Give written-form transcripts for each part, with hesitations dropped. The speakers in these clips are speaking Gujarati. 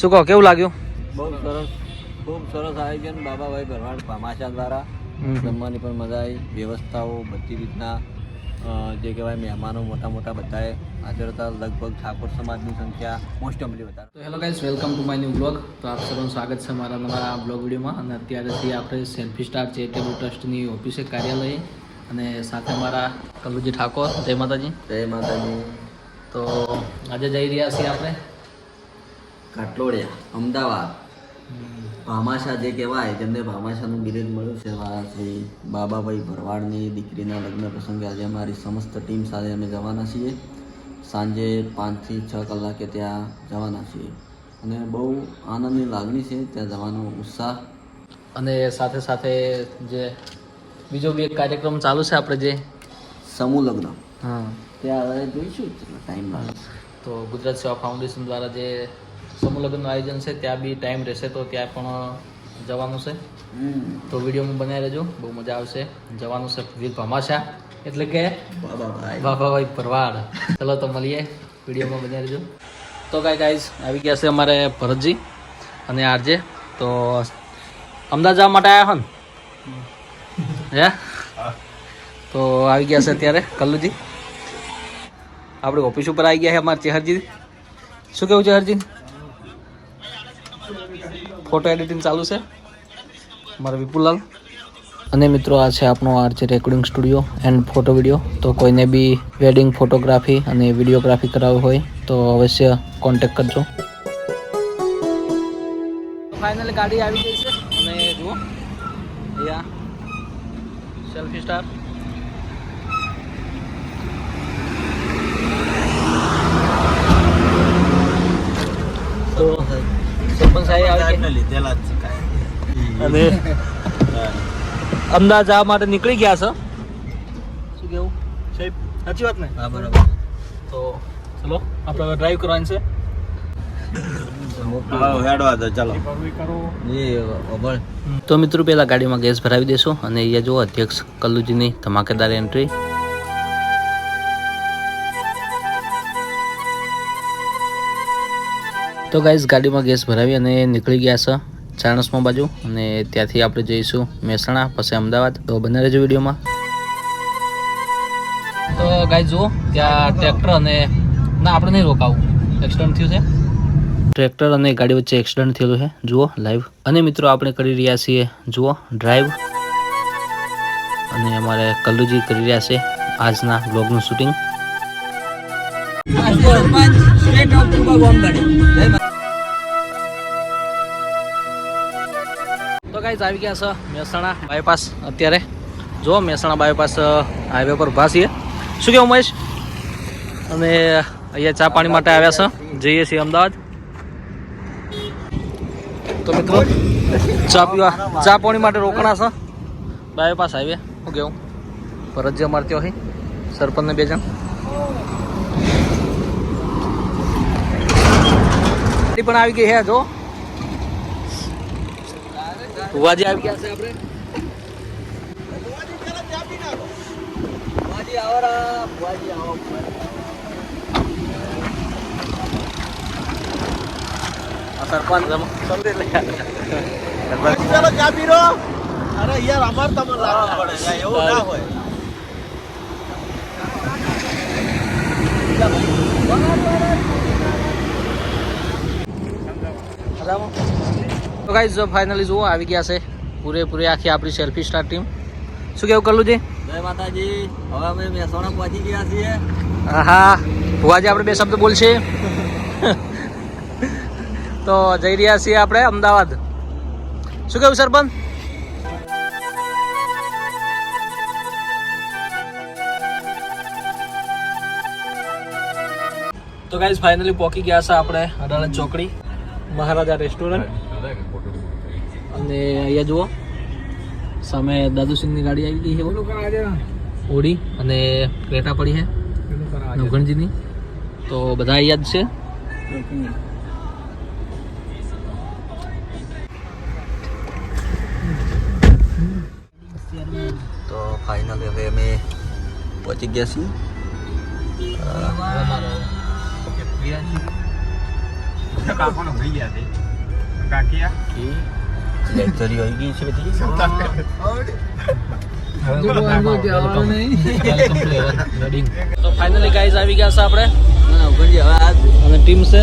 શું કહો, કેવું લાગ્યું? ખૂબ સરસ આયોજન બાબાભાઈ ભરવાડ ભામાશા દ્વારા. જમવાની પણ મજા આવી, વ્યવસ્થાઓ બધી રીતના જે કહેવાય મહેમાનો મોટા બધાએ હાજર હતા. લગભગ ઠાકોર સમાજની સંખ્યા મોસ્ટ ઓફલી વધારે. તો hello guys, welcome to my new blog. તો આપ સૌનું સ્વાગત છે મારા નવા બ્લોગ વિડીયોમાં. અને અત્યારેથી આપણે સેલ્ફી સ્ટાર ચેરિટેબલ ટ્રસ્ટની ઓફિસે કાર્યાલય અને સાથે મારા કલ્લુજી ઠાકોર. જય માતાજી. જય માતાજી. તો આજે જઈ રહ્યા છીએ આપણે કાટલોડિયા, અમદાવાદ. ભામાશા જે કહેવાય, જેમને ભામાશાનું બિરુદ મળ્યું છે, મારા શ્રી બાબાભાઈ ભરવાડની દીકરીના લગ્ન પ્રસંગે આજે અમારી સમસ્ત ટીમ સાથે અમે જવાના છીએ. સાંજે 5 થી 6 કલાકે ત્યાં જવાના છીએ અને બહુ આનંદની લાગણી છે ત્યાં જવાનો ઉત્સાહ. અને સાથે સાથે જે બીજો બી એક કાર્યક્રમ ચાલુ છે આપણે, જે સમૂહ લગ્ન. હા, ત્યાં હવે જોઈશું ટાઈમ લાગે તો ગુજરાત સેવા ફાઉન્ડેશન દ્વારા જે સમૂહ લગ્નનું આયોજન છે ત્યાં બી ટાઈમ રહેશે, તો ત્યાં પણ જવાનું છે. તો વિડીયોમાં બનાવી રહેજો, બહુ મજા આવશે. જવાનું છે વીર ભામાશા, એટલે કે બાબાભાઈ ભરવાડ. ચલો તો મળીએ, વિડીયોમાં બનાવી રહેજો. તો ગાઈઝ આવી ગયા છે અમારે ભરતજી અને આરજે. તો અમદાવાદ જવા માટે આવ્યા હો ને? હે, તો આવી ગયા છે અત્યારે કલ્લુજી. આપણે ઓફિસ ઉપર આવી ગયા છે અમારે ચેહરજી. શું કેવું ચેહરજી? ફોટો એડિટિંગ ચાલુ છે મારા વિપુલાલ. અને મિત્રો, આ છે આપણો RJ recording studio and photo video. તો કોઈને બી વેડિંગ ફોટોગ્રાફી અને વિડીયોગ્રાફી કરાવવી હોય તો અવશ્ય કોન્ટેક્ટ કરજો. ફાઇનલી ગાડી આવી ગઈ છે અને જુઓ અહીંયા સેલ્ફી સ્ટાર. તો સરપંચ સાહેબ આવી લીધેલા જ છે અને અમદાવાદ જવા માટે નીકળી ગયા છે. શું કેવું સાહેબ? સાચી વાત ને? હા, બરાબર. તો ચલો આપણે હવે ડ્રાઈવ કરવાની છે. તો મિત્રો, પહેલા ગાડીમાં ગેસ ભરાવી દેશો. અને અહીંયા જો અધ્યક્ષ કલ્લુજીની ધમાકેદાર એન્ટ્રી. તો ગાઈઝ, ગાડીમાં ગેસ ભરાવી અને નીકળી ગયા છે ચાણસ્મા બાજુ. અને ત્યાંથી આપણે જઈશું મહેસાણા, પછી અમદાવાદ. તો બને રહેજો વિડીયોમાં. તો ગાઈઝ જુઓ, ત્યાં ટ્રેક્ટર અને ના, આપણે નહીં રોકાવું, એક્સિડન્ટ થયું છે. ટ્રેક્ટર અને ગાડી વચ્ચે એક્સિડન્ટ થયેલું છે, જુઓ લાઈવ. અને મિત્રો, આપણે કરી રહ્યા છીએ જુઓ ડ્રાઈવ. અને અમારે કલ્લુજી કરી રહ્યા છે આજના બ્લોગનું શૂટિંગ. તો ગાઈઝ આવી ગયા છે મહેસાણા બાયપાસ. અત્યારે જો મહેસાણા બાયપાસ હાઈવે પર ઉભા છીએ. શું કેવું મહેશ? અને અહીંયા ચા પાણી માટે આવ્યા છે, જઈએ છીએ અમદાવાદ. તો મિત્રો, ચા પાણી માટે રોકાણા છે બાયપાસ હાઈવે. શું કેવું? ભરતજી અમારે ત્યાં હોય, સરપંચને 2 જણ પણ આવી ગઈ છે. જો ભુવાજી આવી ગયા છે. આપણે સરપંચ ચા પીરો. અરે યાર, અમાર તમને લાગવું પડે, એવું ના હોય. તો ગાઈઝ, ફાઇનલી જુઓ આવી ગયા છે પૂરેપૂરી આખી આપણી સેલ્ફી સ્ટાર ટીમ. શું કેવું કલ્લુજી? જય માતાજી. હવે અમે મહેસાણા પહોંચી ગયા છીએ. હા, ભુવાજી આપણે 2 શબ્દ બોલશે. તો જઈ રહ્યા છીએ આપણે અમદાવાદ. શું કેવું સરપંચ? તો ગાઈઝ, ફાઇનલી પહોંચી ગયા છે આપણે અડાલજ ચોકડી, મહારાજા રેસ્ટોરન્ટ. અને અહીંયા જુઓ સામે દાદુસિંહની ગાડી આવી ગઈ છે, ઓડી, અને ક્રેટા પડી છે નવગણજીની. તો બધા અહીંયા જ છે. તો ફાઇનલી હવે અમે પહોંચી ગયા છીએ. લેક્ચરી આવી ગઈ છે બધી તો ફાઇનલી ગાઈઝ આવી ગયા છે આપણે હવે આ અને ટીમ છે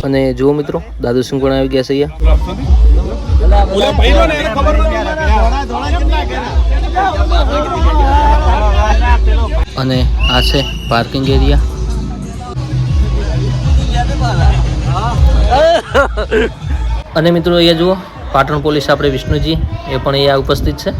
અને જુઓ મિત્રો દાદુ સિંહ પણ આવી ગયા છે અહીંયા અને આ છે પાર્કિંગ એરિયા અને મિત્રો અહીંયા જુઓ પાટણ પોલીસ આપણે વિષ્ણુજી એ પણ અહીંયા ઉપસ્થિત છે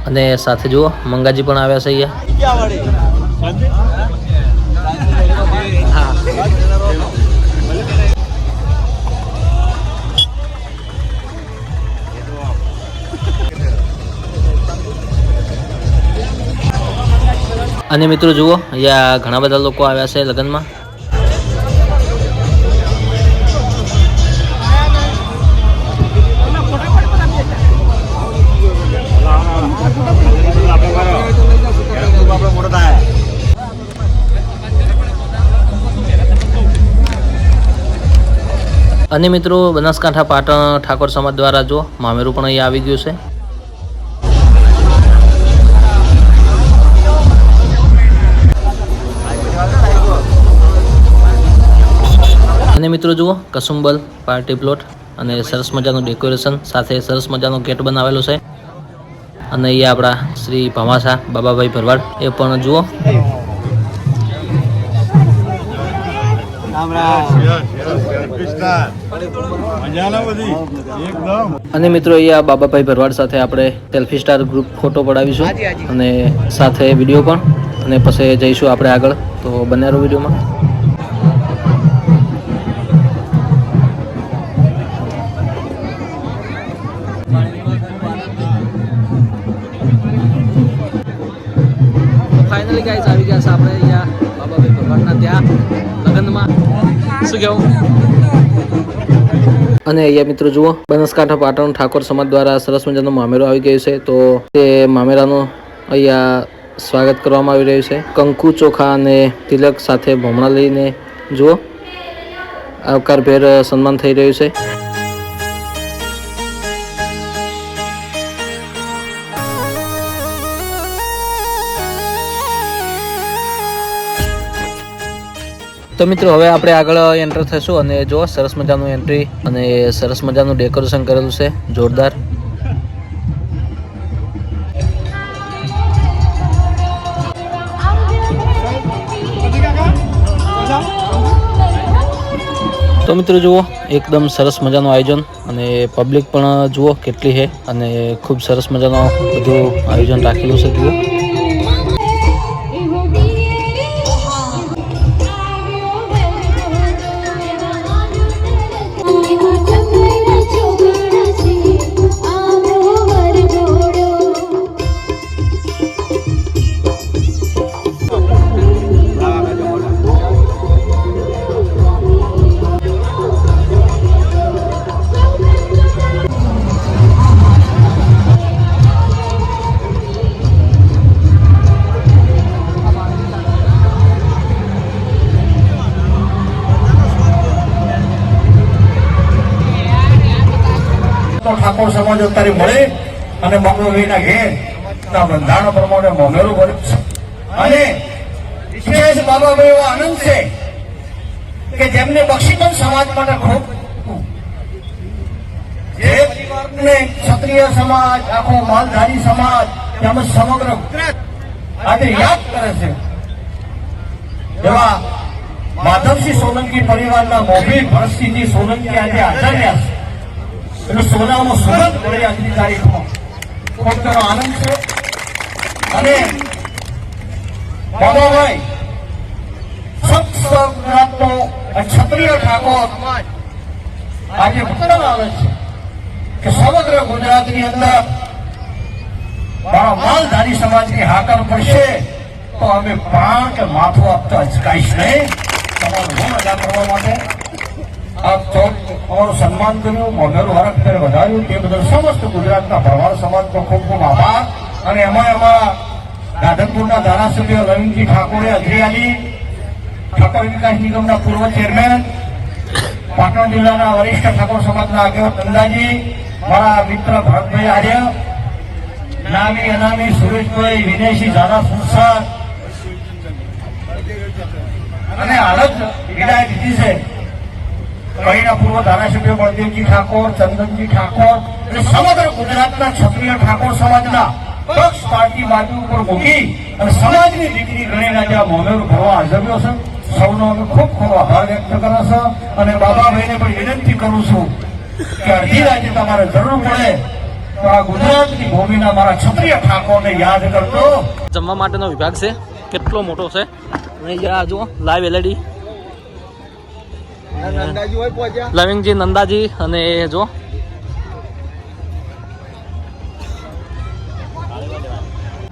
અને સાથે જુઓ મંગાજી પણ આવ્યા છે અહીંયા અને મિત્રો જુઓ અહીંયા ઘણા બધા લોકો આવ્યા છે લગ્નમાં અને મિત્રો બનાસકાંઠા પાટણ ઠાકોર સમાજ દ્વારા જો મામેરું પણ અહીંયા આવી ગયું છે અને મિત્રો જુઓ કસુંબલ પાર્ટી પ્લોટ અને સરસ મજાનું ડેકોરેશન સાથે સરસ મજાનો ગેટ બનાવેલો છે અને અહીંયા આપણા શ્રી ભમાસા બાબાભાઈ ભરવાડ એ પણ જુઓ અને મિત્રો અહીંયા બાબાભાઈ ભરવાડ સાથે આપણે સેલ્ફી સ્ટાર ગ્રુપ ફોટો પડાવીશું અને સાથે વિડીયો પણ અને પછી જઈશું આપણે આગળ તો બન્યા રહો વિડીયોમાં ફાઇનલી ગાઈસ આવી ગયા છે આપણે અહીંયા બાબાભાઈ ભરવાડના ત્યાં લગ્નમાં શું કહેવું અને અહીંયા મિત્રો જુઓ બનાસકાંઠા પાટણ ઠાકોર સમાજ દ્વારા સરસ મજાનું મામેરું આવી ગયું છે તો તે મામેરાનું અહીંયા સ્વાગત કરવામાં આવી રહ્યું છે કંકુ ચોખા અને તિલક સાથે ભમણા લઈને જુઓ આવકારભેર સન્માન થઈ રહ્યું છે તો મિત્રો હવે આપણે આગળ એન્ટર થઈશું અને જો સરસ મજાનું એન્ટ્રી અને સરસ મજાનું ડેકોરેશન કરેલું છે જોરદાર તો મિત્રો જુઓ એકદમ સરસ મજાનું આયોજન અને પબ્લિક પણ જુઓ કેટલી છે અને ખૂબ સરસ મજાનું બધું આયોજન રાખેલું છે જુઓ ઠાકોર સમાજ અત્યારે મળે અને બાબાભાઈના ઘેર બંધારણ પ્રમાણે મોમેરું ભરે અને વિશેષ બાબાભાઈ એવો આનંદ છે કે જેમને બક્ષીબંધ સમાજ માટે ખૂબ જે પરિવારને ક્ષત્રિય સમાજ આખો માલધારી સમાજ તેમજ સમગ્ર ગુજરાત આજે યાદ કરે છે એવા માધવસિંહ સોલંકી પરિવારના મોભી ભરતસિંહજી સોલંકી આજે હાજર રહ્યા છે એટલે સોનાનો સુગંધ મળે આજની તારીખમાં ખૂબ તેનો આનંદ છે અને બાબાભાઈ ગુજરાતનો ક્ષત્રિય ઠાકોર સમાજ આજે વતન આવે છે કે સમગ્ર ગુજરાતની અંદર મારા માલધારી સમાજની હાકર પડશે તો અમે પ્રાણ કે માથું આપતા અચકાઈશ નહીં તમારું ઋણ અદા કરવા માટે આપ અમારું સન્માન કર્યું મોઢેરું હરખ કરી વધાર્યું તે બદલ સમસ્ત ગુજરાતના ભરવાડ સમાજનો ખૂબ ખૂબ આભાર અને એમાં રાધનપુરના ધારાસભ્ય રવિન્દ્રજી ઠાકોરે અધ્રિયાલી, ઠાકોર વિકાસ નિગમના પૂર્વ ચેરમેન, પાટણ જિલ્લાના વરિષ્ઠ ઠાકોર સમાજના આગેવાન નંદાજી, મારા મિત્ર ભરતભાઈ આર્ય, નામી અનામી સુરેશભાઈ, વિનયસિંહ ઝાલા સંસાર અને હાલ જ વિદાય લીધી છે કહીના પૂર્વ ધારાસભ્ય બળદેવજી ઠાકોર, ચંદનજી ઠાકોર અને સમગ્ર ગુજરાતના ક્ષત્રિય ઠાકોર સમાજના પક્ષ પાર્ટી બાજુ ઉપર મૂકી અને સમાજની દીકરી ગણીને આજે આ મોમેરો ભરવા હાજર્યો છે. સૌનો અમે ખૂબ ખૂબ આભાર વ્યક્ત કર્યો છે અને બાબાભાઈને પણ વિનંતી કરું છું કે અડધી રાતે તમારે જરૂર પડે તો આ ગુજરાતની ભૂમિના મારા ક્ષત્રિય ઠાકોરને યાદ કરજો. જમવા માટેનો વિભાગ છે, કેટલો મોટો છે. અને અહીંયા જુઓ લાઈવ એલઈડી, લવિંગજી, નંદાજી અને જો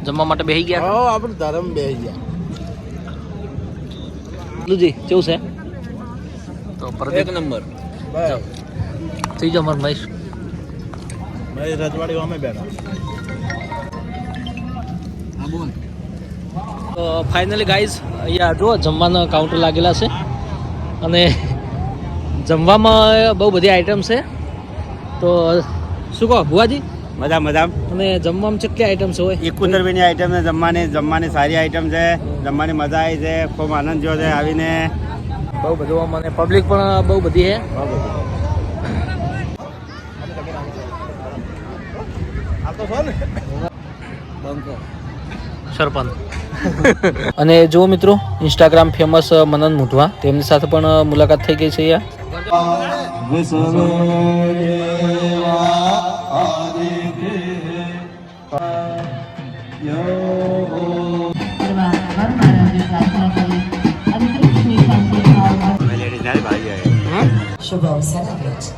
જમવા માટે બેસી ગયા. આપણે ધર્મ બેસી ગયા. લુજી કેવું છે? તો એક નંબર. થઈ જાઓ મારા મહેશ. ભાઈ રજવાડી અમે બેઠા. તો ફાઇનલી ગાઈઝ અહીંયા જુઓ જમવાના કાઉન્ટર લાગેલા છે અને જમવામાં બહુ બધી આઈટમ છે. તો શું કહો ભુવાજી? મજા મજા. અને જમવામાં કેટલી આઈટમ છે હોય? 71 રૂપિયાની આઈટમ છે. જમવાની સારી આઈટમ છે. જમવાની મજા આવી છે. ખૂબ આનંદ થયો છે આવીને. બહુ બધું મને પબ્લિક પણ બહુ બધી છે. સરપંચ અને જો મિત્રો ઇન્સ્ટાગ્રામ ફેમસ મનન મુઢવા, તેમની સાથે પણ મુલાકાત થઈ ગઈ છે. શુભ અવસર આવ્યો છે.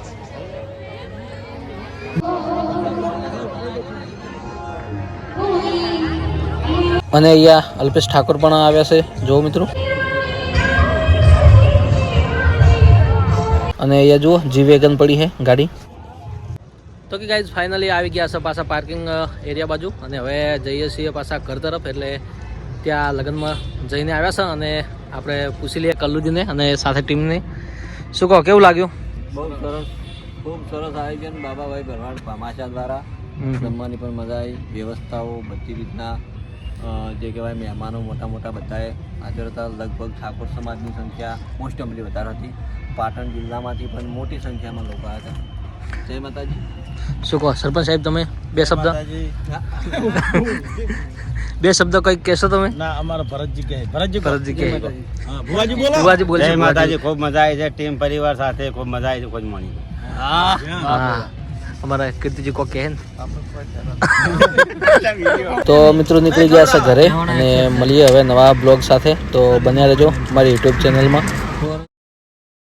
અને અહીંયા અલ્પેશ ઠાકોર પણ આવ્યા છે જો મિત્રો. અને અહીંયા જુઓ જી વેગન પડી છે ગાડી. તો કે ગાઈઝ ફાઇનલી આવી ગયા છે પાછા પાર્કિંગ એરિયા બાજુ અને હવે જઈએ છીએ પાછા ઘર તરફ. એટલે ત્યાં લગ્નમાં જઈને આવ્યા છે અને આપણે પૂછી લઈએ કલ્લુજીને અને સાથે ટીમને. શું કહો, કેવું લાગ્યું? બહુ સરસ, ખૂબ સરસ આયોજન બાબાભાઈ ભરવાડ ભામાશા દ્વારા. જમવાની પણ મજા આવી, વ્યવસ્થાઓ બધી રીતના જે કહેવાય મહેમાનો મોટા મોટા બધાએ હાજર હતા. લગભગ ઠાકોર સમાજની સંખ્યા મોસ્ટ ઓફલી વધારે હતી. પાટણ જિલ્લામાંથી પણ મોટી સંખ્યામાં લોકો આવ્યા હતા. જય માતાજી. શું કહો સરપંચ સાહેબ, તમે બે શબ્દ કંઈક કહેશો તમે? ના, અમારા ભરતજી કહે. ભરતજી કહે. હા, ભુવાજી બોલો. ભુવાજી બોલજો. જય માતાજી. ખૂબ મજા આવી છે. ટીમ પરિવાર સાથે ખૂબ મજા આવી છે. ખૂબ મળી. હા, અમારા કીર્તિજી કો કહે ને. તો મિત્રો નીકળી ગયા છે ઘરે અને મળીએ હવે નવા બ્લોગ સાથે. તો બન્યા રહેજો મારી યુટ્યુબ ચેનલમાં.